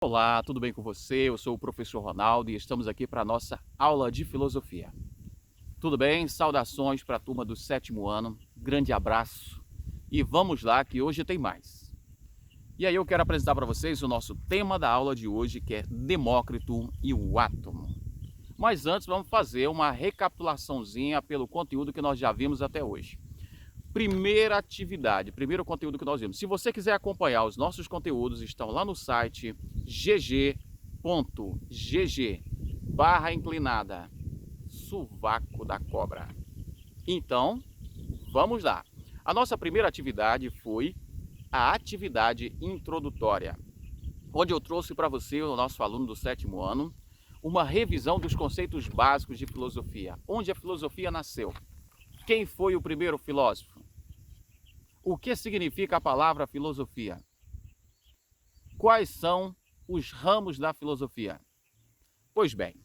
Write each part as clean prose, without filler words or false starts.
Olá, tudo bem com você? Eu sou o professor Ronaldo e estamos aqui para a nossa aula de filosofia. Tudo bem? Saudações para a turma do 7º ano, grande abraço e vamos lá que hoje tem mais. E aí eu quero apresentar para vocês o nosso tema da aula de hoje, que é Demócrito e o átomo. Mas antes vamos fazer uma recapitulaçãozinha pelo conteúdo que nós já vimos até hoje. Primeira atividade, primeiro conteúdo que nós vimos. Se você quiser acompanhar os nossos conteúdos, estão lá no site gg.gg/inclinada Sovaco da Cobra. Então, vamos lá. A nossa primeira atividade foi a atividade introdutória, onde eu trouxe para você, o nosso aluno do 7º ano, uma revisão dos conceitos básicos de filosofia. Onde a filosofia nasceu? Quem foi o primeiro filósofo? O que significa a palavra filosofia? Quais são os ramos da filosofia? Pois bem,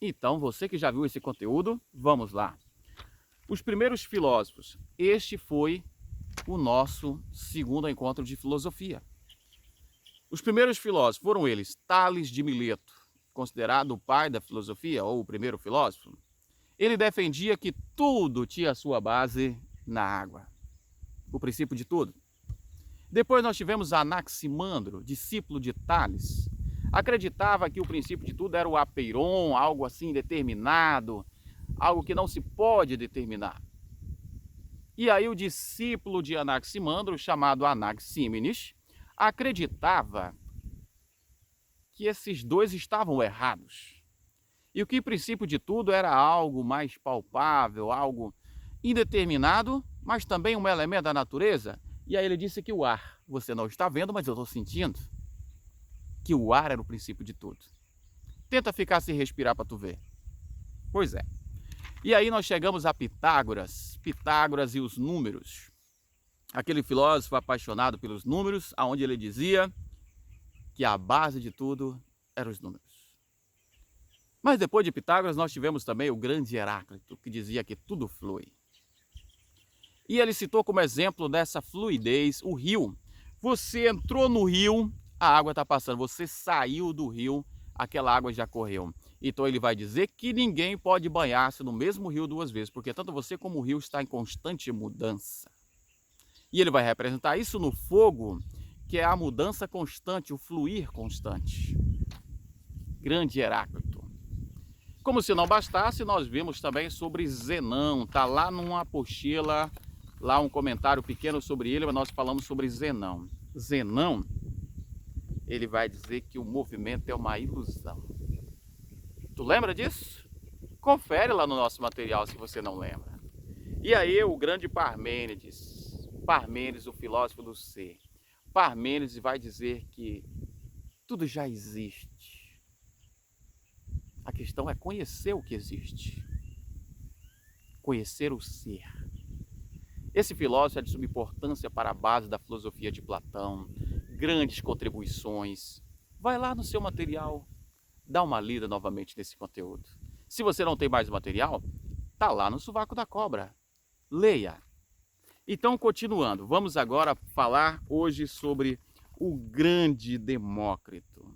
então você que já viu esse conteúdo, vamos lá. Os primeiros filósofos, este foi o nosso segundo encontro de filosofia. Os primeiros filósofos foram eles, Tales de Mileto, considerado o pai da filosofia, ou o primeiro filósofo. Ele defendia que tudo tinha sua base na água, o princípio de tudo. Depois nós tivemos Anaximandro, discípulo de Tales. Acreditava que o princípio de tudo era o apeiron, algo assim determinado, algo que não se pode determinar. E aí o discípulo de Anaximandro, chamado Anaxímenes, acreditava que esses dois estavam errados. E o que o princípio de tudo era algo mais palpável, algo indeterminado, mas também um elemento da natureza. E aí ele disse que o ar, você não está vendo, mas eu estou sentindo, que o ar era o princípio de tudo. Tenta ficar sem respirar para tu ver. Pois é. E aí nós chegamos a Pitágoras, Pitágoras e os números. Aquele filósofo apaixonado pelos números, aonde ele dizia que a base de tudo eram os números. Mas depois de Pitágoras nós tivemos também o grande Heráclito, que dizia que tudo flui. E ele citou como exemplo dessa fluidez o rio. Você entrou no rio, a água está passando. Você saiu do rio, aquela água já correu. Então ele vai dizer que ninguém pode banhar-se no mesmo rio duas vezes, porque tanto você como o rio está em constante mudança. E ele vai representar isso no fogo, que é a mudança constante, o fluir constante. Grande Heráclito. Como se não bastasse, nós vimos também sobre Zenão. Está lá numa apostila, lá um comentário pequeno sobre ele, mas nós falamos sobre Zenão. Zenão, ele vai dizer que o movimento é uma ilusão. Tu lembra disso? Confere lá no nosso material se você não lembra. E aí o grande Parmênides, Parmênides, o filósofo do ser. Parmênides vai dizer que tudo já existe. A questão é conhecer o que existe. Conhecer o ser. Esse filósofo é de suma importância para a base da filosofia de Platão. Grandes contribuições. Vai lá no seu material, dá uma lida novamente nesse conteúdo. Se você não tem mais material, tá lá no Sovaco da Cobra. Leia. Então, continuando, vamos agora falar hoje sobre o grande Demócrito.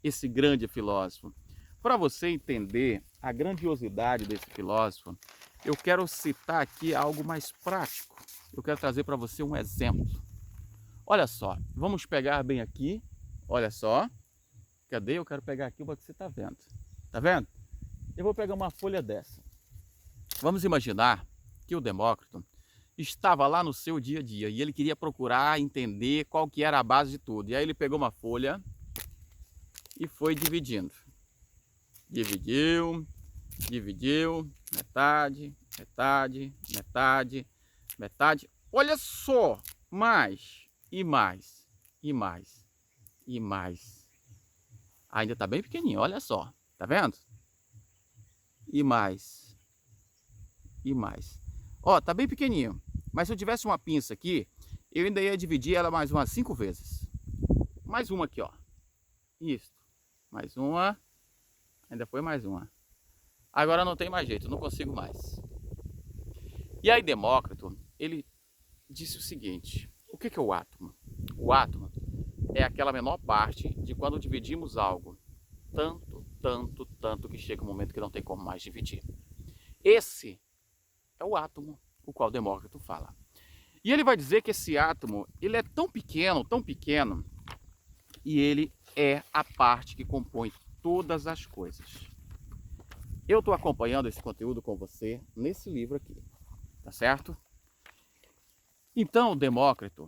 Esse grande filósofo. Para você entender a grandiosidade desse filósofo, eu quero citar aqui algo mais prático. Eu quero trazer para você um exemplo. Olha só, vamos pegar bem aqui. Olha só. Cadê? Eu quero pegar aqui o que você está vendo. Tá vendo? Eu vou pegar uma folha dessa. Vamos imaginar que o Demócrito estava lá no seu dia a dia e ele queria procurar entender qual que era a base de tudo. E aí ele pegou uma folha e foi dividindo. Dividiu, metade, metade, metade, metade. Olha só, mais, e mais, e mais, e mais. Ainda tá bem pequenininho, olha só, tá vendo? E mais, e mais. Ó, tá bem pequenininho, mas se eu tivesse uma pinça aqui, eu ainda ia dividir ela mais umas 5 vezes. Mais uma aqui, ó. Isso, mais uma. Ainda foi mais uma. Agora não tem mais jeito, não consigo mais. E aí Demócrito, ele disse o seguinte: o que é o átomo? O átomo é aquela menor parte de quando dividimos algo. Tanto que chega um momento que não tem como mais dividir. Esse é o átomo, o qual Demócrito fala. E ele vai dizer que esse átomo, ele é tão pequeno, e ele é a parte que compõe todas as coisas. Eu estou acompanhando esse conteúdo com você nesse livro aqui, tá certo? Então, Demócrito,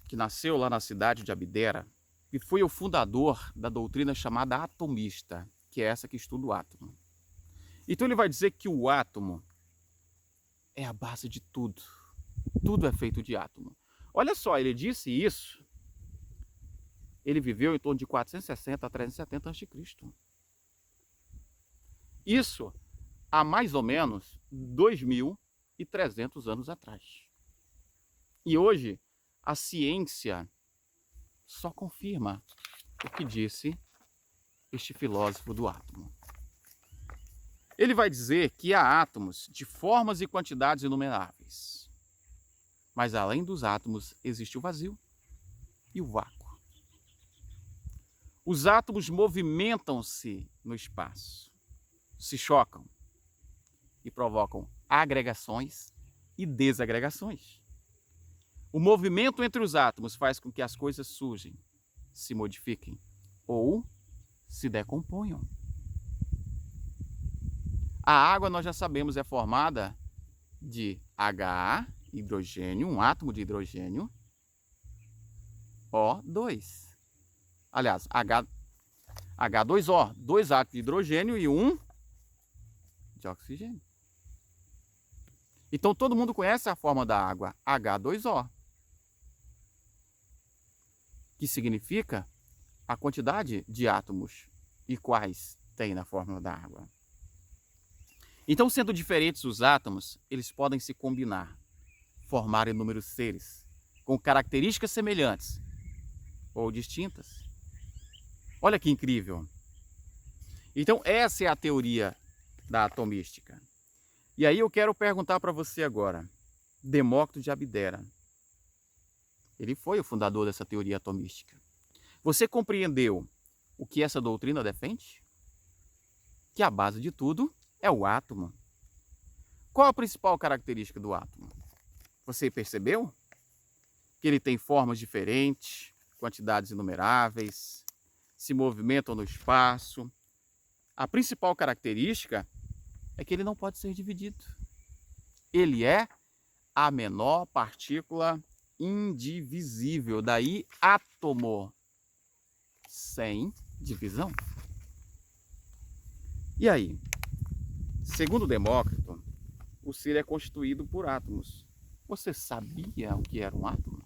que nasceu lá na cidade de Abdera, e foi o fundador da doutrina chamada atomista, que é essa que estuda o átomo. Então ele vai dizer que o átomo é a base de tudo. Tudo é feito de átomo. Olha só, ele disse isso, ele viveu em torno de 460 a 370 a.C. Isso há mais ou menos 2.300 anos atrás. E hoje a ciência só confirma o que disse este filósofo do átomo. Ele vai dizer que há átomos de formas e quantidades inumeráveis. Mas além dos átomos existe o vazio e o vácuo. Os átomos movimentam-se no espaço, se chocam e provocam agregações e desagregações. O movimento entre os átomos faz com que as coisas surjam, se modifiquem ou se decomponham. A água, nós já sabemos, é formada de H, hidrogênio, um átomo de hidrogênio, O2. Aliás, H2O, dois átomos de hidrogênio e um de oxigênio. Então todo mundo conhece a forma da água, H2O, que significa a quantidade de átomos e quais tem na fórmula da água. Então, sendo diferentes os átomos, eles podem se combinar, formar inúmeros seres, com características semelhantes ou distintas. Olha que incrível! Então, essa é a teoria da atomística. E aí eu quero perguntar para você agora, Demócrito de Abdera, ele foi o fundador dessa teoria atomística. Você compreendeu o que essa doutrina defende? Que a base de tudo é o átomo. Qual a principal característica do átomo? Você percebeu? Que ele tem formas diferentes, quantidades inumeráveis, se movimentam no espaço. A principal característica é que ele não pode ser dividido. Ele é a menor partícula indivisível, daí átomo, sem divisão. E aí? Segundo Demócrito, o ser é constituído por átomos. Você sabia o que era um átomo?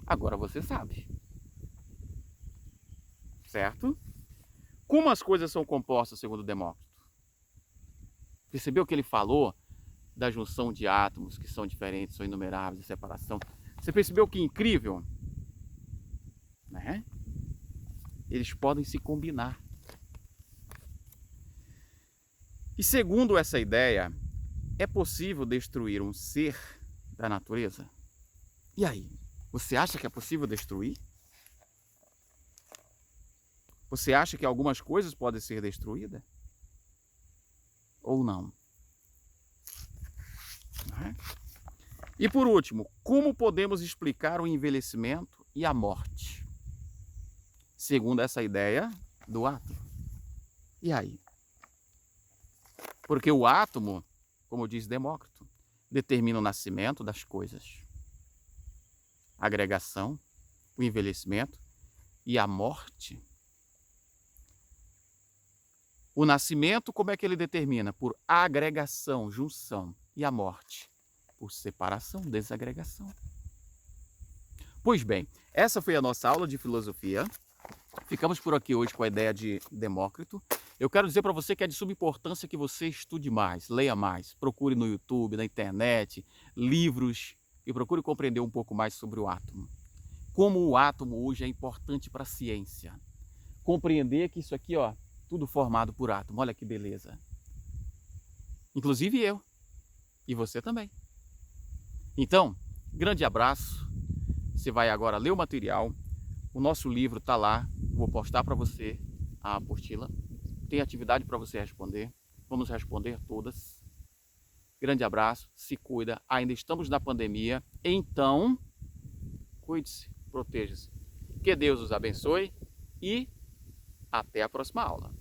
Agora você sabe. Certo? Como as coisas são compostas segundo Demócrito? Percebeu que ele falou da junção de átomos que são diferentes, são inumeráveis, a separação? Você percebeu que incrível? Né? Eles podem se combinar. E segundo essa ideia, é possível destruir um ser da natureza? E aí? Você acha que é possível destruir? Você acha que algumas coisas podem ser destruídas? Ou não? E por último, como podemos explicar o envelhecimento e a morte? Segundo essa ideia do átomo. E aí? Porque o átomo, como diz Demócrito, determina o nascimento das coisas, a agregação, o envelhecimento e a morte. O nascimento, como é que ele determina? Por agregação, junção. E a morte? Por separação, desagregação. Pois bem, essa foi a nossa aula de filosofia. Ficamos por aqui hoje com a ideia de Demócrito. Eu quero dizer para você que é de suma importância que você estude mais, leia mais, procure no YouTube, na internet, livros e procure compreender um pouco mais sobre o átomo. Como o átomo hoje é importante para a ciência. Compreender que isso aqui, ó, tudo formado por átomo, olha que beleza. Inclusive eu, e você também. Então, grande abraço. Você vai agora ler o material, O nosso livro está lá, vou postar para você a apostila. Tem atividade para você responder. Vamos responder todas. Grande abraço, se cuida. Ainda estamos na pandemia, então cuide-se, proteja-se. Que Deus os abençoe e até a próxima aula.